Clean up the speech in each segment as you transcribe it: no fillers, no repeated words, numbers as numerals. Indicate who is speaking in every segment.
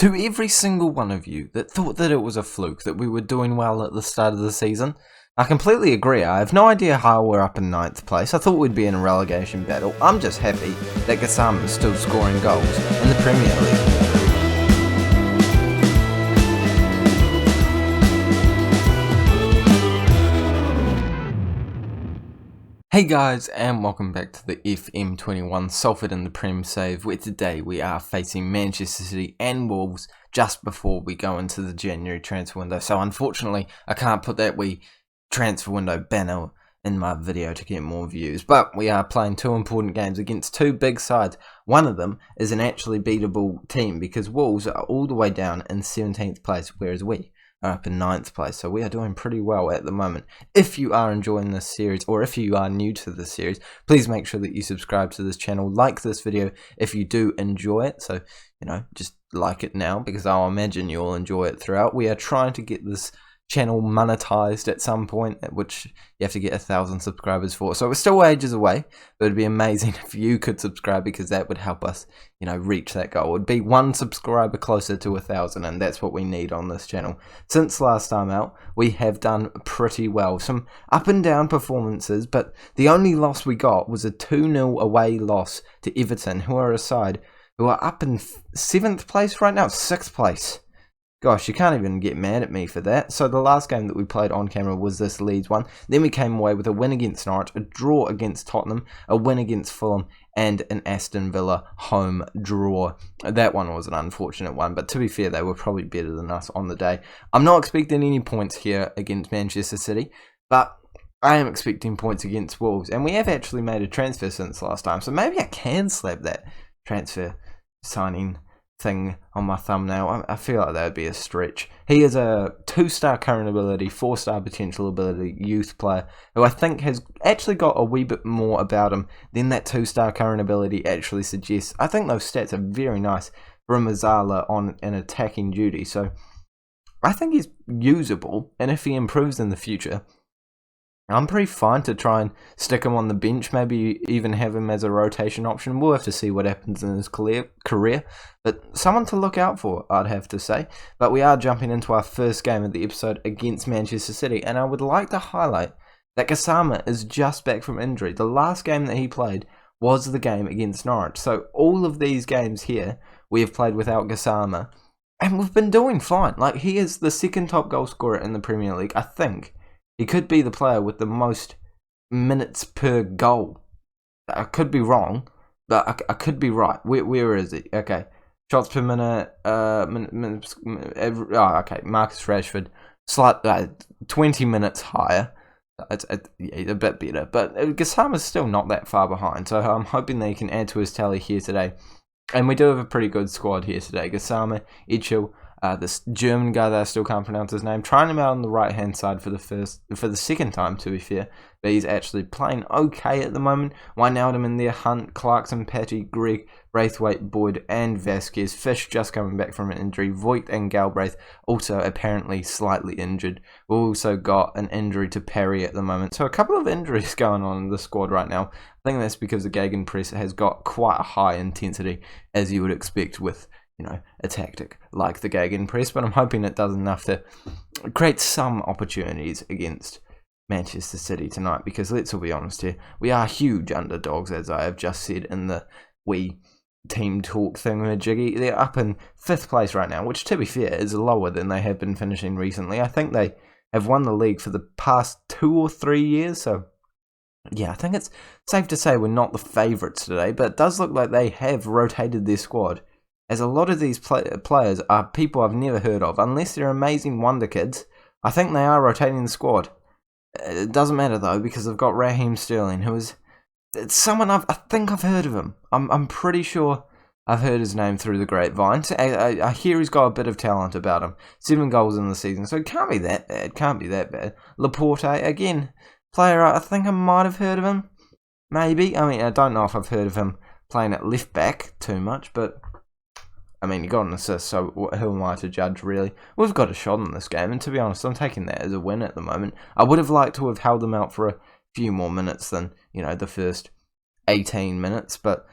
Speaker 1: To every single one of you that thought that it was a fluke that we were doing well at the start of the season, I completely agree. I have no idea how we're up in 9th place. I thought we'd be in a relegation battle. I'm just happy that Gassama is still scoring goals in the Premier League. Hey guys, and welcome back to the FM21 Salford in the Prem save, where today we are facing Manchester City and Wolves just before we go into the January transfer window. So unfortunately, I can't put that wee transfer window banner in my video to get more views, but we are playing two important games against two big sides. One of them is an actually beatable team because Wolves are all the way down in 17th place, whereas we are up in 9th place, so we are doing pretty well at the moment. If you are enjoying this series, or if you are new to this series, please make sure that you subscribe to this channel, like this video if you do enjoy it, so, just like it now, because I'll imagine you'll enjoy it throughout. We are trying to get this channel monetized at some point, which you have to get 1,000 subscribers for, so we're still ages away, but it'd be amazing if you could subscribe, because that would help us, reach that goal. It'd be one subscriber closer to 1,000, and that's what we need on this channel. Since last time out, we have done pretty well. Some up and down performances, but the only loss we got was a 2-0 away loss to Everton, who are a side who are up in 7th place right now, 6th place. Gosh, you can't even get mad at me for that. So the last game that we played on camera was this Leeds one. Then we came away with a win against Norwich, a draw against Tottenham, a win against Fulham, and an Aston Villa home draw. That one was an unfortunate one, but to be fair, they were probably better than us on the day. I'm not expecting any points here against Manchester City, but I am expecting points against Wolves. And we have actually made a transfer since last time, so maybe I can slap that transfer signing thing on my thumbnail. I feel like that would be a stretch. He is a 2-star current ability, 4-star potential ability youth player who I think has actually got a wee bit more about him than that 2-star current ability actually suggests. I think those stats are very nice for a Mazzala on an attacking duty, so I think he's usable, and if he improves in the future, I'm pretty fine to try and stick him on the bench, maybe even have him as a rotation option. We'll have to see what happens in his career, but someone to look out for, I'd have to say. But we are jumping into our first game of the episode against Manchester City, and I would like to highlight that Gassama is just back from injury. The last game that he played was the game against Norwich, so all of these games here we have played without Gassama, and we've been doing fine. Like, he is the second top goal scorer in the Premier League, I think. He could be the player with the most minutes per goal. I could be wrong, but I could be right. Where is he? Okay. Shots per minute. Okay. Marcus Rashford. 20 minutes higher. It's a bit better. But Gassama's still not that far behind. So I'm hoping they can add to his tally here today. And we do have a pretty good squad here today. Gassama, Echil, this German guy that I still can't pronounce his name, trying him out on the right hand side for the second time, to be fair, but he's actually playing okay at the moment. Wijnaldum in there, Hunt, Clarkson, Patty, Greg, Braithwaite, Boyd, and Vasquez. Fish just coming back from an injury. Voigt and Galbraith also apparently slightly injured. We've also got an injury to Parry at the moment, so a couple of injuries going on in the squad right now. I think that's because the gegenpress has got quite a high intensity, as you would expect with a tactic like the gegenpress, but I'm hoping it does enough to create some opportunities against Manchester City tonight, because let's all be honest here, we are huge underdogs, as I have just said in the wee team talk thingamajiggy. They're up in 5th place right now, which to be fair is lower than they have been finishing recently. I think they have won the league for the past 2 or 3 years, so yeah, I think it's safe to say we're not the favourites today, but it does look like they have rotated their squad, as a lot of these players are people I've never heard of. Unless they're amazing wonder kids, I think they are rotating the squad. It doesn't matter though, because I've got Raheem Sterling, who is someone I think I've heard of him. I'm pretty sure I've heard his name through the grapevine. I hear he's got a bit of talent about him. 7 goals in the season, so it can't be that bad. It can't be that bad. Laporte, again, player I think I might have heard of him. Maybe. I mean, I don't know if I've heard of him playing at left back too much, but I mean, he got an assist, so who am I to judge, really? We've got a shot in this game, and to be honest, I'm taking that as a win at the moment. I would have liked to have held them out for a few more minutes than, the first 18 minutes, but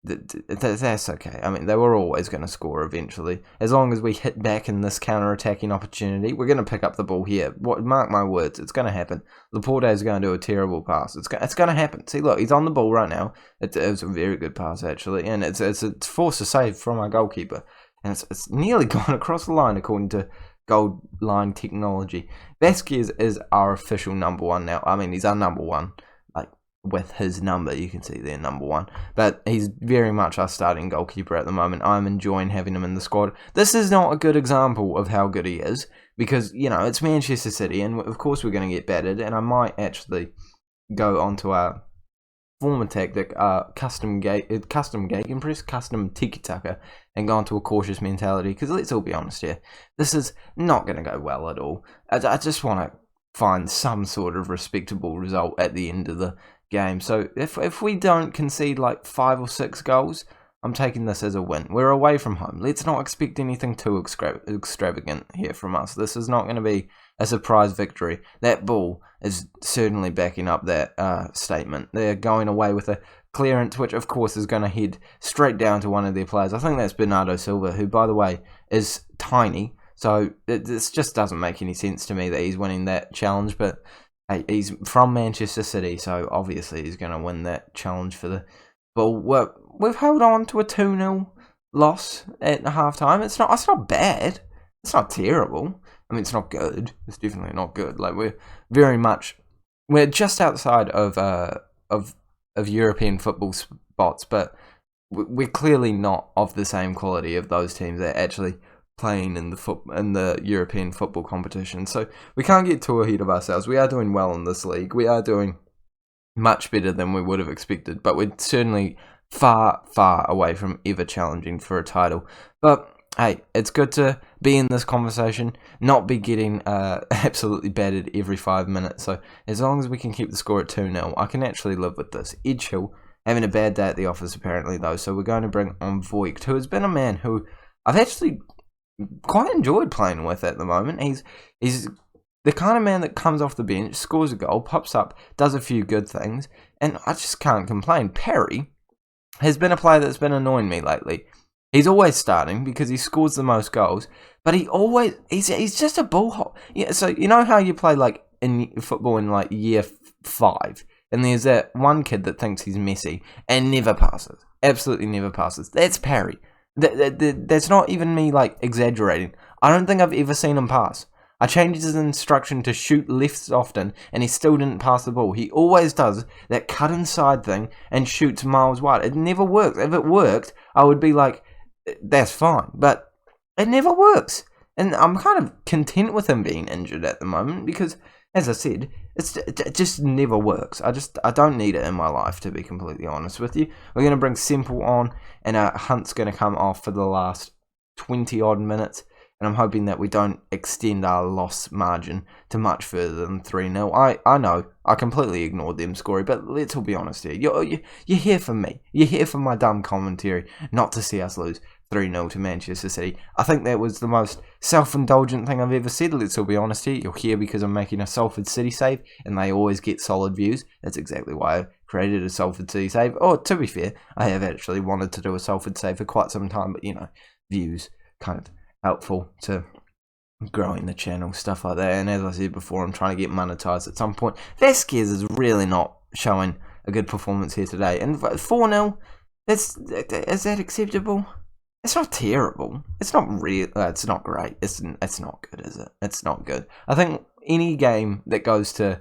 Speaker 1: That's okay. I mean, they were always going to score eventually. As long as we hit back in this counter-attacking opportunity, we're going to pick up the ball here. Mark my words, it's going to happen. Laporte is going to do a terrible pass. It's going to happen. See, look, he's on the ball right now. It was a very good pass, actually, and it's forced a save from our goalkeeper. And it's nearly gone across the line, according to goal line technology. Vasquez is our official number one now. I mean, he's our number one. With his number, you can see there, number one. But he's very much our starting goalkeeper at the moment. I'm enjoying having him in the squad. This is not a good example of how good he is, because, it's Manchester City, and of course we're going to get battered, and I might actually go onto our former tactic, custom gegenpress, custom tiki-taka, and go onto a cautious mentality, because let's all be honest here, this is not going to go well at all. I just want to find some sort of respectable result at the end of the game. So if we don't concede like 5 or 6 goals, I'm taking this as a win. We're away from home. Let's not expect anything too extravagant here from us. This is not going to be a surprise victory. That ball is certainly backing up that statement. They're going away with a clearance, which of course is going to head straight down to one of their players. I think that's Bernardo Silva, who, by the way, is tiny. So this just doesn't make any sense to me that he's winning that challenge, but hey, he's from Manchester City, so obviously he's going to win that challenge for the ball. We've held on to a 2-0 loss at half-time. It's not bad. It's not terrible. I mean, it's not good. It's definitely not good. Like, we're just outside of European football spots, but we're clearly not of the same quality of those teams that actually playing in the European football competition. So we can't get too ahead of ourselves. We are doing well in this league. We are doing much better than we would have expected, but we're certainly far, far away from ever challenging for a title. But hey, it's good to be in this conversation, not be getting absolutely battered every 5 minutes. So as long as we can keep the score at 2-0, I can actually live with this. Edgehill having a bad day at the office apparently though, so we're going to bring on Voigt, who has been a man who I've actually quite enjoyed playing with at the moment. He's the kind of man that comes off the bench, scores a goal, pops up, does a few good things, and I just can't complain. Perry has been a player that's been annoying me lately. He's always starting because he scores the most goals, but he's just a bullhop. Yeah, so you know how you play like in football in like year 5, and there's that one kid that thinks he's Messi and never passes, absolutely never passes. That's Perry. That's not even me like exaggerating. I don't think I've ever seen him pass. I changed his instruction to shoot lefts often, and he still didn't pass the ball. He always does that cut inside thing and shoots miles wide. It never works. If it worked, I would be like, that's fine. But it never works. And I'm kind of content with him being injured at the moment because, as I said, it just never works. I don't need it in my life, to be completely honest with you. We're going to bring Semple on, and Hunt's going to come off for the last 20-odd minutes. And I'm hoping that we don't extend our loss margin to much further than 3-0. I know, I completely ignored them scoring, but let's all be honest here. You're here for me. You're here for my dumb commentary, not to see us lose 3-0 to Manchester City. I think that was the most self-indulgent thing I've ever said. Let's all be honest here. You're here because I'm making a Salford City save, and they always get solid views. That's exactly why I created a Salford City save. Oh, to be fair, I have actually wanted to do a Salford save for quite some time, but, views kind of helpful to growing the channel, stuff like that. And as I said before, I'm trying to get monetized at some point. Vasquez is really not showing a good performance here today. And 4-0, is that acceptable? It's not terrible. It's not real. It's not great. It's not good, is it? It's not good. I think any game that goes to,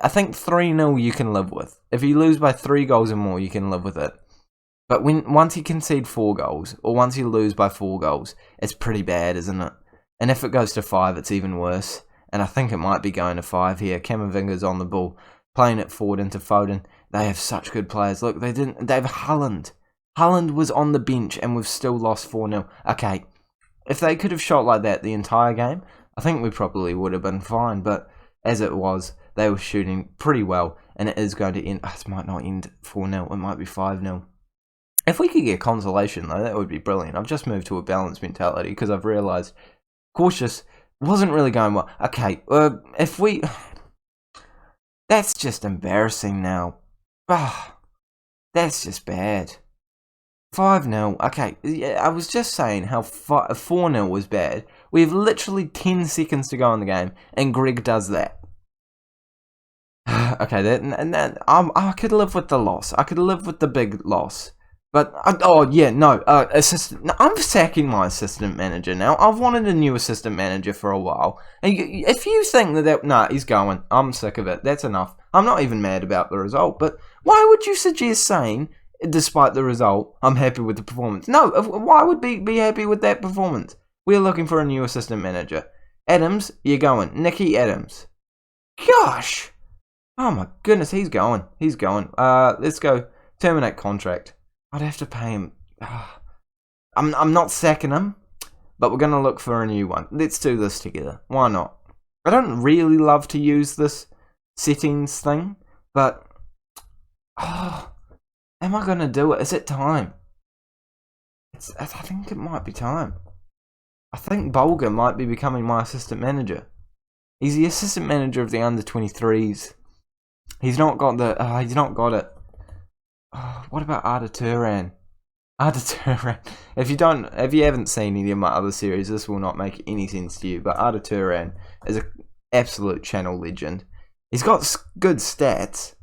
Speaker 1: I think 3-0 you can live with. If you lose by 3 goals or more, you can live with it. But once you concede 4 goals, or once you lose by 4 goals, it's pretty bad, isn't it? And if it goes to 5, it's even worse. And I think it might be going to 5 here. Camavinga's on the ball, playing it forward into Foden. They have such good players. Look, they have Haaland. Haaland was on the bench, and we've still lost 4-0. Okay, if they could have shot like that the entire game, I think we probably would have been fine. But as it was, they were shooting pretty well, and it is going to end. It might not end 4-0. It might be 5-0. If we could get consolation, though, that would be brilliant. I've just moved to a balanced mentality because I've realised cautious wasn't really going well. Okay, if we... That's just embarrassing now. That's just bad. 5-0. Okay, yeah, I was just saying how 4-0 was bad. We have literally 10 seconds to go in the game, and Greg does that. Okay, I could live with the loss. I could live with the big loss. But, I'm sacking my assistant manager now. I've wanted a new assistant manager for a while. And if you think he's going. I'm sick of it. That's enough. I'm not even mad about the result. But why would you suggest saying, despite the result, I'm happy with the performance? No, why would be happy with that performance? We're looking for a new assistant manager. Adams, you're going. Nicky Adams. Gosh! Oh my goodness, he's going. He's going. Let's go. Terminate contract. I'd have to pay him. I'm not sacking him, but we're going to look for a new one. Let's do this together. Why not? I don't really love to use this settings thing, but am I going to do it? Is it time? I think it might be time. I think Bulger might be becoming my assistant manager. He's the assistant manager of the under-23s. He's not got it. Oh, what about Arda Turan? If you haven't seen any of my other series, this will not make any sense to you. But Arda Turan is an absolute channel legend. He's got good stats.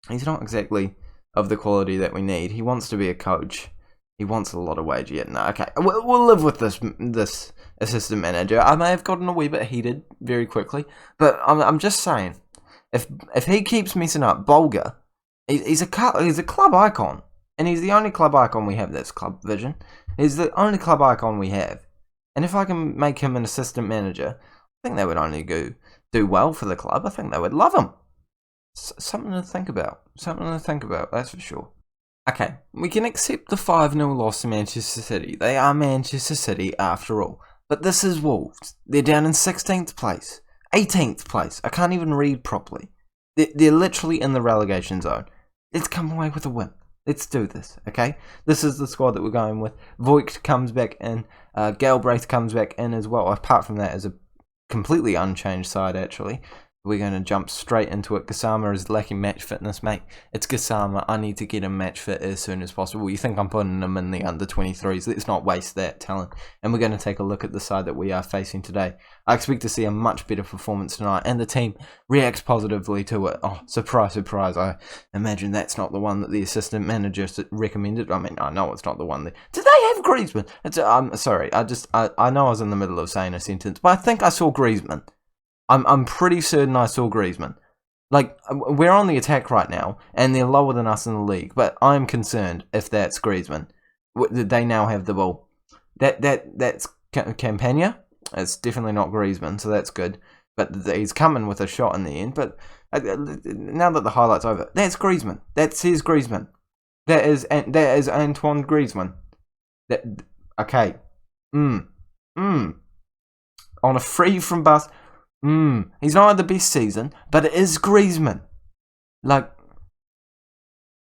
Speaker 1: He's not exactly of the quality that we need. He wants to be a coach. He wants a lot of wage yet. No, okay, we'll live with this assistant manager. I may have gotten a wee bit heated very quickly, but I'm just saying, if he keeps messing up, Bulger. He's a club icon, and he's the only club icon we have that's club vision. He's the only club icon we have, and if I can make him an assistant manager, I think that would only do well for the club. I think they would love him. Something to think about. That's for sure. Okay, we can accept the 5-0 loss to Manchester City. They are Manchester City after all, but this is Wolves. They're down in 16th place, 18th place. I can't even read properly. They're literally in the relegation zone. Let's come away with a win. Let's do this, okay? This is the squad that we're going with. Voigt comes back in. Galbraith comes back in as well. Apart from that, is a completely unchanged side, actually. We're going to jump straight into it. Gassama is lacking match fitness, mate. It's Gassama. I need to get him match fit as soon as possible. You think I'm putting him in the under-23s. Let's not waste that talent. And we're going to take a look at the side that we are facing today. I expect to see a much better performance tonight, and the team reacts positively to it. Oh, surprise, surprise. I imagine that's not the one that the assistant manager recommended. I mean, I know it's not the one. Did they have Griezmann? I'm sorry. I know I was in the middle of saying a sentence, but I think I saw Griezmann. I'm pretty certain I saw Griezmann. Like, we're on the attack right now, and they're lower than us in the league, but I'm concerned if that's Griezmann. They now have the ball. That's Campagna. It's definitely not Griezmann, so that's good. But he's coming with a shot in the end. But now that the highlight's over, that's Griezmann. That says Griezmann. That is Antoine Griezmann. Okay. On a free from bus. He's not had the best season, but it is Griezmann. Like,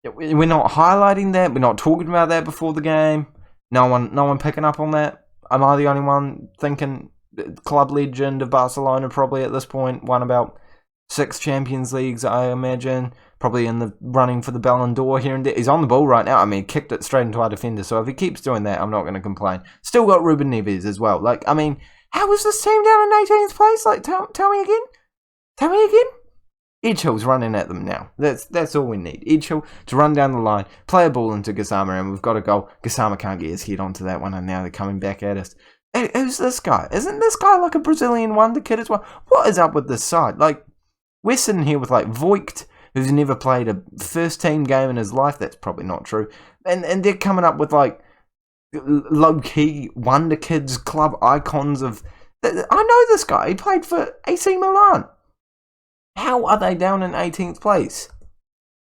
Speaker 1: we're not highlighting that. We're not talking about that before the game. No one picking up on that. Am I the only one thinking club legend of Barcelona probably at this point? Won about 6 Champions Leagues, I imagine. Probably in the running for the Ballon d'Or here and there. He's on the ball right now. I mean, he kicked it straight into our defender. So if he keeps doing that, I'm not going to complain. Still got Ruben Neves as well. Like, I mean, how is this team down in 18th place? Like, tell me again? Tell me again? Edgehill's running at them now. That's all we need. Edgehill to run down the line, play a ball into Gassama, and we've got a goal. Gassama can't get his head onto that one, and now they're coming back at us. Hey, who's this guy? Isn't this guy like a Brazilian wonder kid as well? What is up with this side? Like, we're sitting here with, like, Voigt, who's never played a first-team game in his life. That's probably not true. And they're coming up with, like, low-key wonder kids, club icons of... I know this guy. He played for AC Milan. How are they down in 18th place?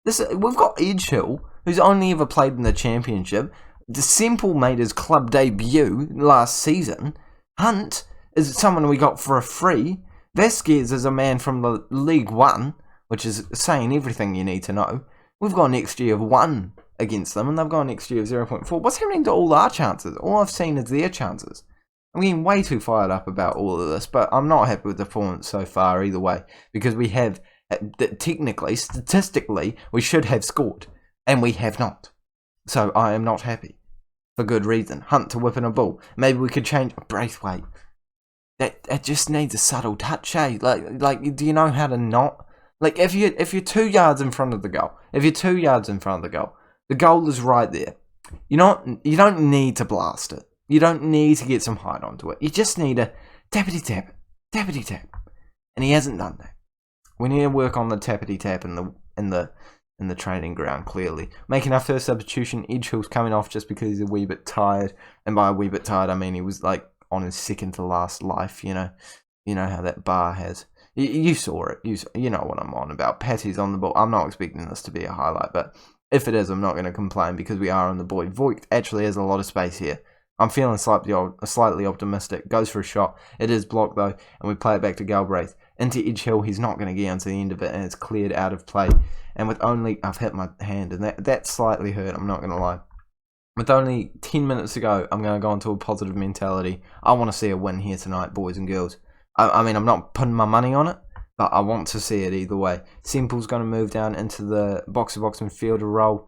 Speaker 1: We've got Edgehill, who's only ever played in the Championship. The Simple made his club debut last season. Hunt is someone we got for a free. Vasquez is a man from the League One, which is saying everything you need to know. We've got an XG of 1 against them, and they've got an XG of 0.4. What's happening to all our chances? All I've seen is their chances. I'm getting way too fired up about all of this, but I'm not happy with the performance so far either way, because we have, technically, statistically, we should have scored, and we have not. So I am not happy. For good reason. Hunt to whip in a ball. Maybe we could change Braithwaite. That just needs a subtle touch, eh? Like, do you know how to not? Like, if you're 2 yards in front of the goal, the goal is right there. You don't need to blast it. You don't need to get some height onto it. You just need to tappity tap, and he hasn't done that. We need to work on the tappity tap in the training ground. Clearly, making our first substitution. Edgehill's coming off just because he's a wee bit tired, and by a wee bit tired, I mean he was like on his second to last life. You know how that bar has. You saw it. You know what I'm on about. Patty's on the ball. I'm not expecting this to be a highlight, but if it is, I'm not going to complain because we are on the board. Voigt actually has a lot of space here. I'm feeling slightly optimistic. Goes for a shot. It is blocked though, and we play it back to Galbraith. Into Edgehill. He's not going to get onto the end of it, and it's cleared out of play. And with only... I've hit my hand, and that slightly hurt, I'm not going to lie. With only 10 minutes to go, I'm going to go into a positive mentality. I want to see a win here tonight, boys and girls. I mean, I'm not putting my money on it, but I want to see it either way. Semple's going to move down into the box-to-box midfielder role.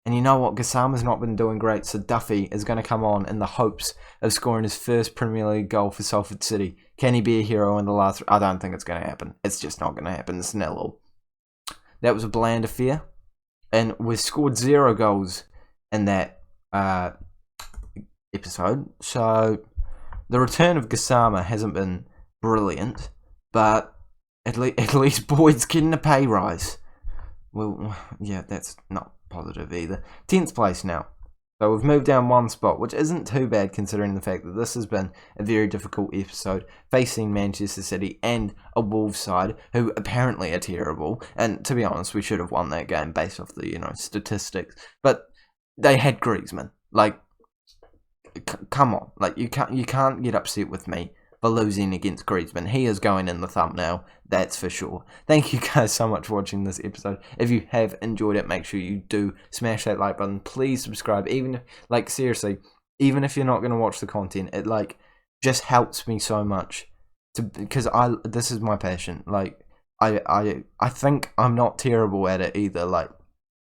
Speaker 1: And you know what? Gassama's not been doing great, so Duffy is going to come on in the hopes of scoring his first Premier League goal for Salford City. Can he be a hero in the last... I don't think it's going to happen. It's just not going to happen. It's nil-all. That was a bland affair. And we've scored 0 goals in that episode. So the return of Gassama hasn't been brilliant, but at least Boyd's getting a pay rise. Well, yeah, that's not positive either. 10th place now. So we've moved down 1 spot, which isn't too bad considering the fact that this has been a very difficult episode, facing Manchester City and a Wolves side who apparently are terrible. And to be honest, we should have won that game based off the statistics. But they had Griezmann. Like, come on, like you can't get upset with me for losing against Griezmann. He is going in the thumbnail, that's for sure. Thank you guys so much for watching this episode. If you have enjoyed it, make sure you do smash that like button. Please subscribe. Even if, seriously, even if you're not going to watch the content, it just helps me so much because this is my passion. Like I think I'm not terrible at it either. Like,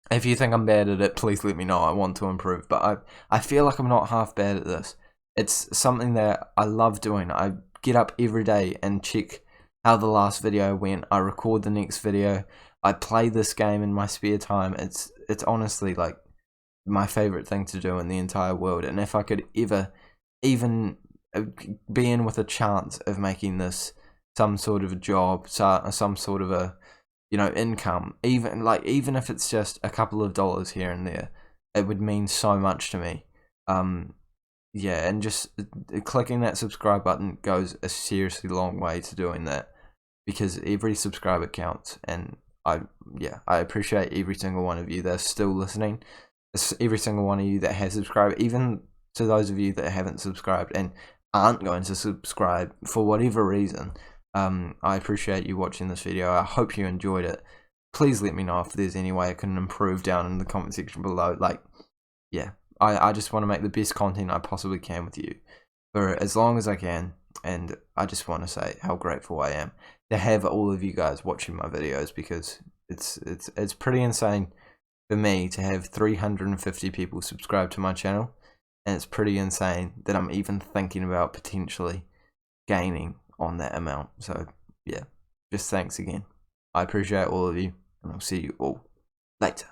Speaker 1: if you think I'm bad at it, please let me know. I want to improve, but I feel like I'm not half bad at this. It's something that I love doing. I get up every day and check how the last video went. I record the next video. I play this game in my spare time. It's honestly like my favorite thing to do in the entire world. And if I could ever even be in with a chance of making this some sort of a job, some sort of a income, even if it's just a couple of dollars here and there, it would mean so much to me. Yeah, and just clicking that subscribe button goes a seriously long way to doing that, because every subscriber counts, and I appreciate every single one of you that's still listening, every single one of you that has subscribed, even to those of you that haven't subscribed and aren't going to subscribe for whatever reason. I appreciate you watching this video. I hope you enjoyed it. Please let me know if there's any way I can improve down in the comment section below. I just want to make the best content I possibly can with you for as long as I can, and I just want to say how grateful I am to have all of you guys watching my videos, because it's pretty insane for me to have 350 people subscribe to my channel, and it's pretty insane that I'm even thinking about potentially gaining on that amount. So yeah, just thanks again. I appreciate all of you, and I'll see you all later.